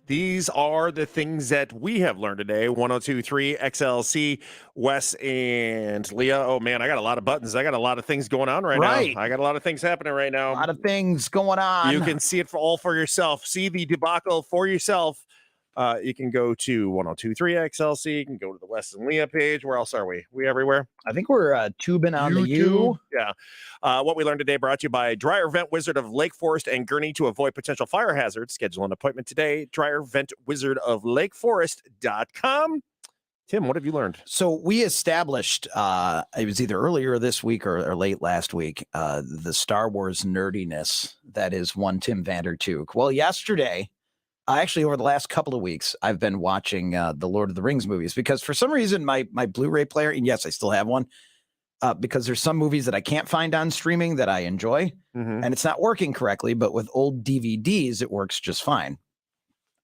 These are the things that we have learned today. 102.3 XLC, Wes and Leah. Oh, man, I got a lot of buttons. I got a lot of things going on right now. I got a lot of things happening right now. A lot of things going on. You can see it all for yourself. See the debacle for yourself. You can go to 102.3 XLC. You can go to the Wes and Leah page. Where else are we? We everywhere? I think we're tubing on YouTube. The U. Yeah. What we learned today brought to you by Dryer Vent Wizard of Lake Forest and Gurnee to avoid potential fire hazards. Schedule an appointment today. Dryer Vent Wizard of LakeForest.com. Tim, what have you learned? So we established, it was either earlier this week or late last week, the Star Wars nerdiness that is one Tim Vandertook. Well, yesterday, actually over the last couple of weeks, I've been watching the Lord of the Rings movies because for some reason my Blu-ray player, and yes, I still have one, because there's some movies that I can't find on streaming that I enjoy, and it's not working correctly, but with old DVDs, it works just fine.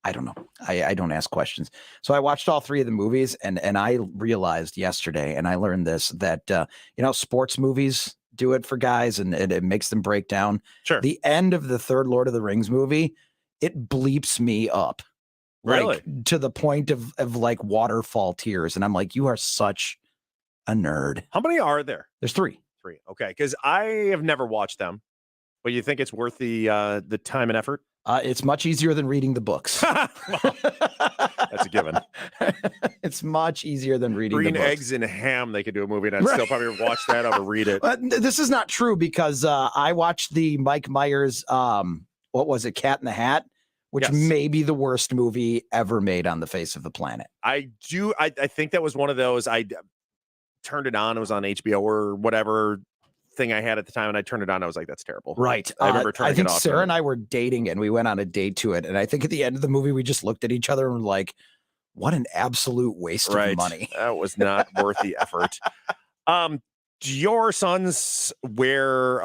I don't know. I don't ask questions. So I watched all three of the movies and I realized yesterday, and I learned this, that, sports movies do it for guys and it makes them break down. Sure. The end of the third Lord of the Rings movie, it bleeps me up. Really? Like, to the point of like waterfall tears. And I'm like, you are such a nerd. How many are there? There's three. Okay. Because I have never watched them, but you think it's worth the time and effort? It's much easier than reading the books. Well, that's a given. It's much easier than reading Green the books. Eggs and Ham, they could do a movie, and I'd still probably watch that over read it. This is not true because I watched the Mike Myers, what was it, Cat in the Hat, which may be the worst movie ever made on the face of the planet. I think that was one of those. I turned it on. It was on HBO or whatever thing I had at the time, and I turned it on. I was like, that's terrible. Right. I remember turning it off. I think Sarah and I were dating and we went on a date to it. And I think at the end of the movie, we just looked at each other and were like, what an absolute waste of money. That was not worth the effort. Do your sons wear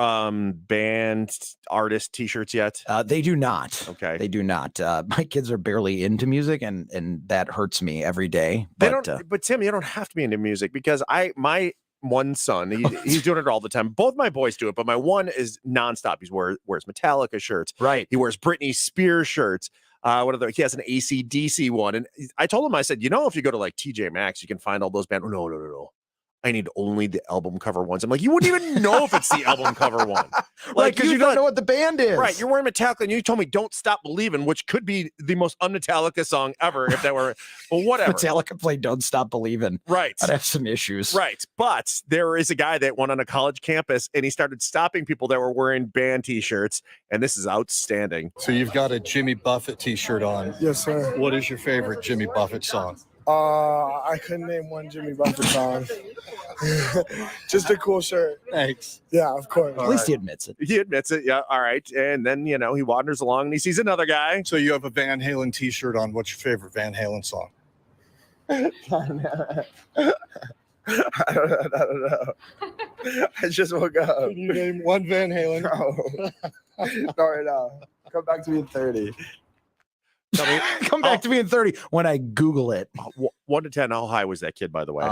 band artist t-shirts yet? They do not. Okay. They do not. My kids are barely into music and that hurts me every day. But Tim, you don't have to be into music because my one son, he's doing it all the time. Both my boys do it, but my one is nonstop. He wears Metallica shirts. Right. He wears Britney Spears shirts. He has an AC/DC one. And I told him, I said, if you go to like TJ Maxx, you can find all those bands. No. I need only the album cover ones. I'm like, you wouldn't even know if it's the album cover one. Like, because you don't know what the band is. Right. You're wearing Metallica and you told me Don't Stop Believing, which could be the most un-Metallica song ever if that were, but whatever. Metallica played Don't Stop Believing. Right. I'd have some issues. Right. But there is a guy that went on a college campus and he started stopping people that were wearing band t-shirts. And this is outstanding. So you've got a Jimmy Buffett t-shirt on. Yes, sir. What is your favorite Jimmy Buffett song? I couldn't name one Jimmy Buffett song. Just a cool shirt. Thanks. Yeah, of course. At least he admits it. He admits it. Yeah. All right. And then, he wanders along and he sees another guy. So you have a Van Halen t-shirt on. What's your favorite Van Halen song? I don't know. I just woke up. Can you name one Van Halen? No. Not right now. Come back to me at 30. Come back to me in 30 when I Google it. 1 to 10, how high was that kid, by the way?